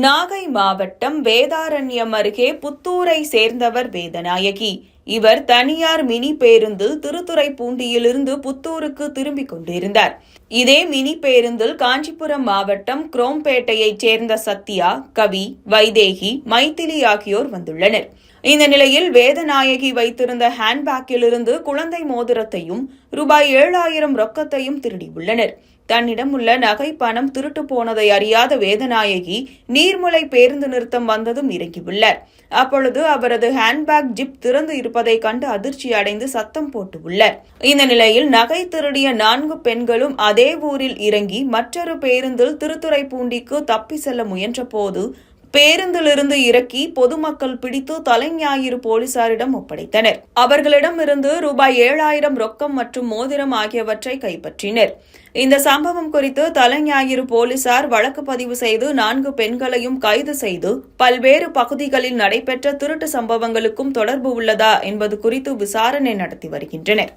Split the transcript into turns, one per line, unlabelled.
நாகை மாவட்டம் வேதாரண்யம் அருகே புத்தூரை சேர்ந்தவர் வேதநாயகி. இவர் தனியார் மினி பேருந்தில் திருத்துறைப்பூண்டியிலிருந்து புத்தூருக்கு திரும்பிக் கொண்டிருந்தார். இதே மினி பேருந்தில் காஞ்சிபுரம் மாவட்டம் குரோம்பேட்டையைச் சேர்ந்த சத்யா, கவி, வைதேகி, மைதிலி ஆகியோர் வந்துள்ளனர். இந்த நிலையில் வேதநாயகி வைத்திருந்த ஹேண்ட்பேக்கிலிருந்து குழந்தை மோதிரத்தையும் ரூபாய் 7,000 ரொக்கத்தையும் திருடியுள்ளனர். தன்னிடம் உள்ள நகை பணம் திருட்டு போனதை அறியாத வேதநாயகி நீர்முலை பேருந்து நிறுத்தம் வந்ததும் இறங்கியுள்ளார். அப்பொழுது அவரது ஹேண்ட்பேக் ஜிப் திறந்து இருப்பதை கண்டு அதிர்ச்சி அடைந்து சத்தம் போட்டுள்ளார். இந்த நிலையில் நகை திருடிய 4 பெண்களும் அதே ஊரில் இறங்கி மற்றொரு பேருந்தில் திருத்துறைப்பூண்டிக்கு தப்பி செல்ல முயன்றபோது பேருந்திலிருந்து இறக்கி பொதுமக்கள் பிடித்து தலைஞாயிறு போலீசாரிடம் ஒப்படைத்தனர். அவர்களிடமிருந்து ரூபாய் 7,000 ரொக்கம் மற்றும் மோதிரம் ஆகியவற்றை கைப்பற்றினர். இந்த சம்பவம் குறித்து தலைஞாயிறு போலீசார் வழக்கு பதிவு செய்து 4 பெண்களையும் கைது செய்து பல்வேறு பகுதிகளில் நடைபெற்ற திருட்டு சம்பவங்களுக்கும் தொடர்பு உள்ளதா என்பது குறித்து விசாரணை நடத்தி வருகின்றனர்.